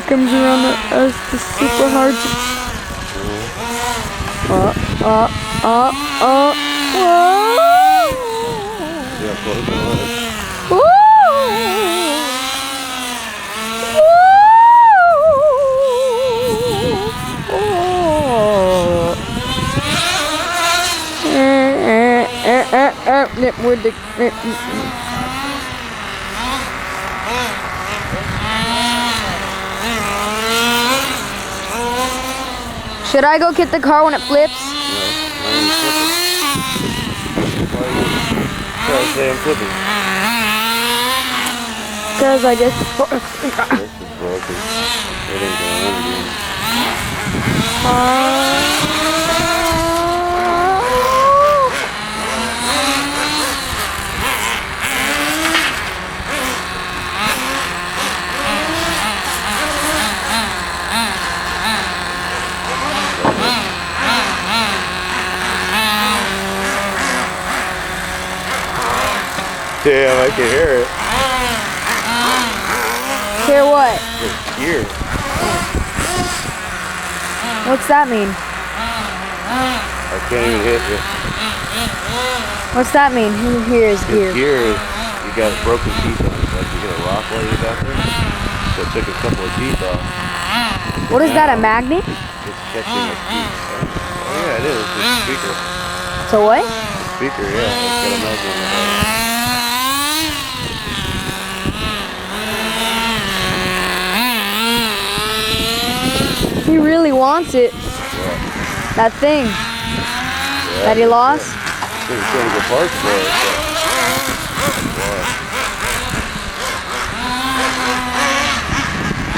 comes around the super hard. See how close it was? Should I go get the car when it flips? No, why say I'm flipping? Because I just... This is broken. It ain't going on again. Damn, I can hear it. Hear what? It's gear. What's that mean? I can't even hit you. What's that mean? Who hears gear? Gear is, you got broken teeth on it. Like you hit a rock while you're back there. So it took a couple of teeth off. What is that, a magnet? It's catching a teeth. Oh yeah, it is. It's a speaker. So what? Speaker, yeah. It's got a magnet on it. He really wants it. What? That thing that he lost. I think it's going to go parts for it.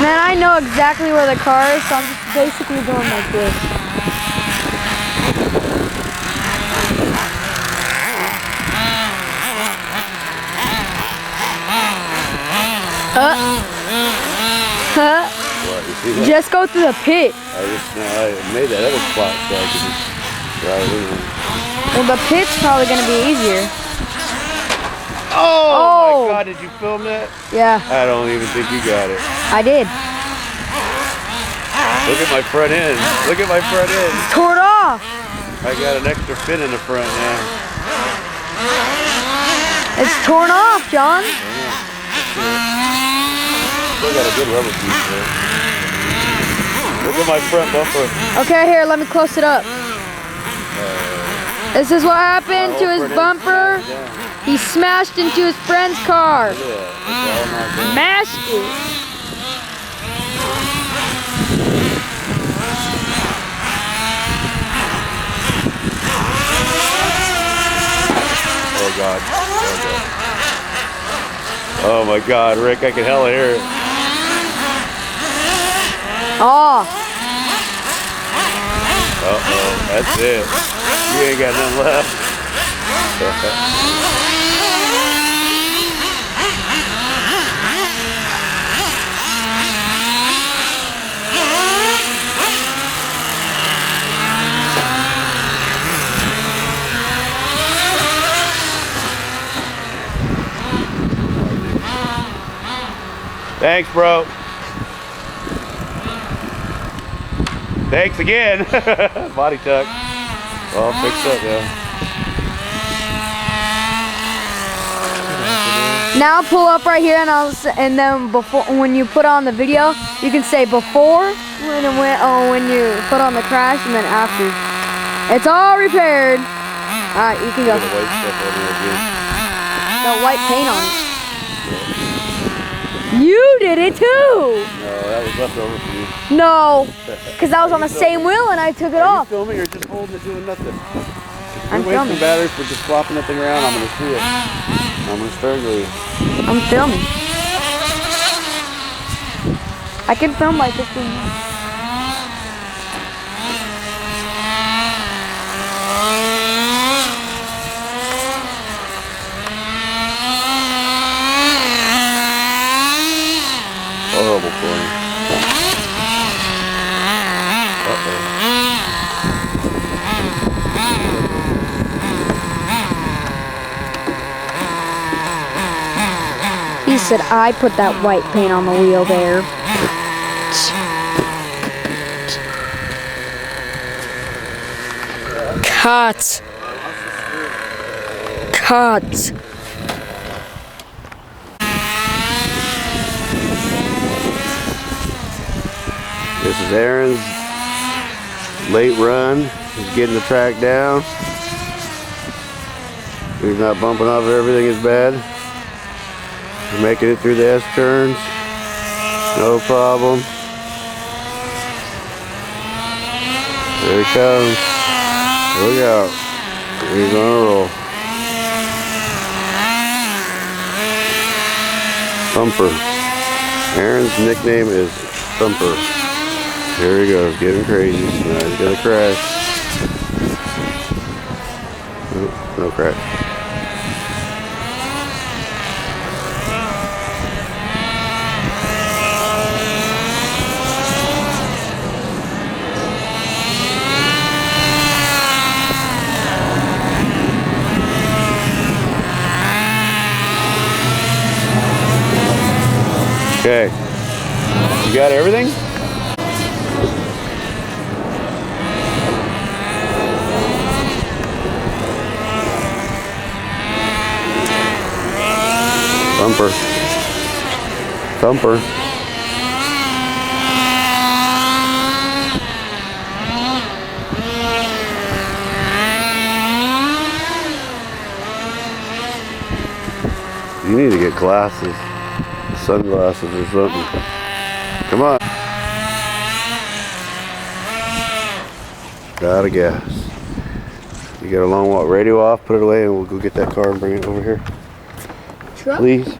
Man, I know exactly where the car is, so I'm just basically going like this. Just go through the pit. I made that other spot so I could just drive in. Well, the pit's probably going to be easier. Oh my God, did you film that? Yeah. I don't even think you got it. I did. Look at my front end. Look at my front end. Tore it off. I got an extra fin in the front now. It's torn off, John. Still got a good rubber piece there. Look at my front bumper. Okay, here, let me close it up. This is what happened to his bumper. He smashed into his friend's car. Smashed it. Oh God. Oh my God, Rick, I can hella hear it. Oh. Uh-oh, that's it. You ain't got nothing left. Thanks, bro. Thanks again. Body tuck. All fixed up now. Now pull up right here, and then before, when you put on the video, you can say before when you put on the crash, and then after. It's all repaired. All right, you can go. The white stuff over here again. Got white paint on it. You did it too. No, that was left over for you. No, because I was on the same wheel and I took it off. Are you filming or just holding it doing nothing? I'm You're wasting filming. batteries for just flopping that thing around. I'm going to see it. I'm going to strangle you. I'm filming. I can film like 15 minutes. Horrible corner. Uh-oh. He said I put that white paint on the wheel there. Cut. Cut. This is Aaron's late run. He's getting the track down. He's not bumping off everything is bad. He's making it through the S turns. No problem. There he comes. Look out. He's on a roll. Thumper. Aaron's nickname is Thumper. Here he goes, getting crazy. Now he's gonna crash. Nope, no crash. Okay, you got everything? Thumper. Thumper. You need to get glasses. Sunglasses or something. Come on. Gotta gas. You got a long walk. Radio off, put it away, and we'll go get that car and bring it over here. Truck? Please.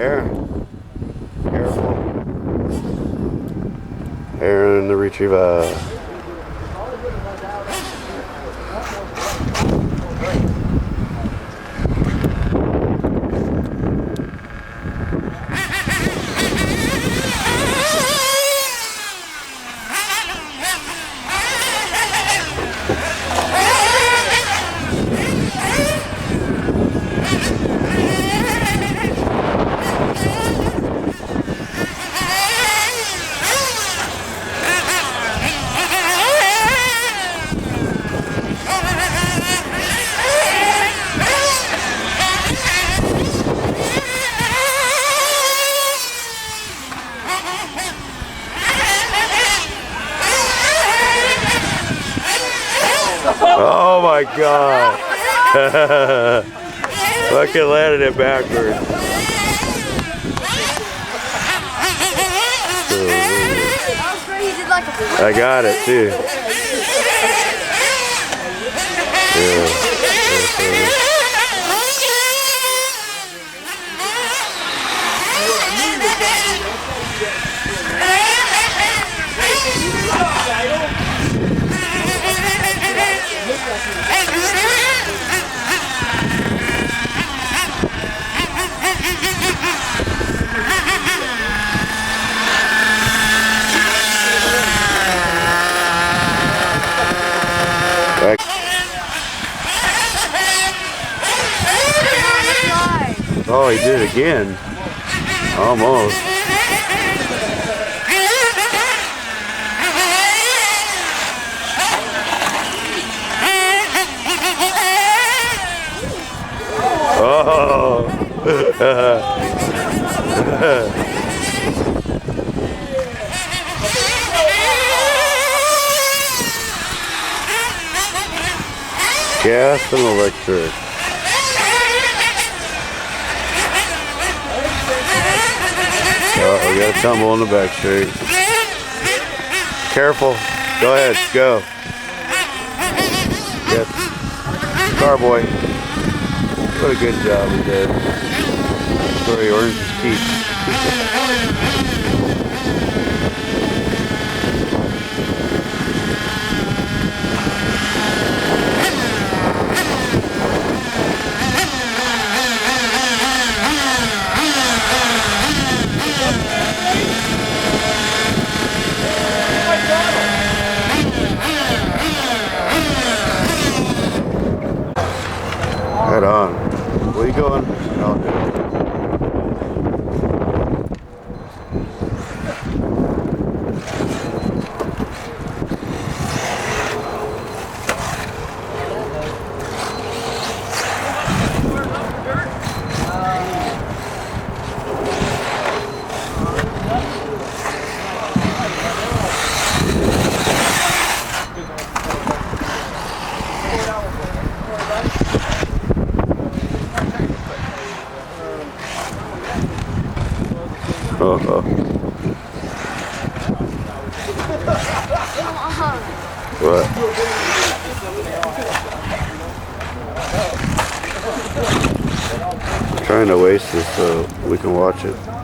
Aaron, careful. Aaron the retriever. Oh my God. Fucking landed it backwards. I got it too. Oh, he did it again. Almost. Oh. Gas and electric. Oh, we got a tumble on the back straight. Careful. Go ahead, go. Yes. Carboy. What a good job he did. That's where he earns his keep. Right on. Where you going? I'll do it. Uh-oh. What? I'm trying to waste this so we can watch it.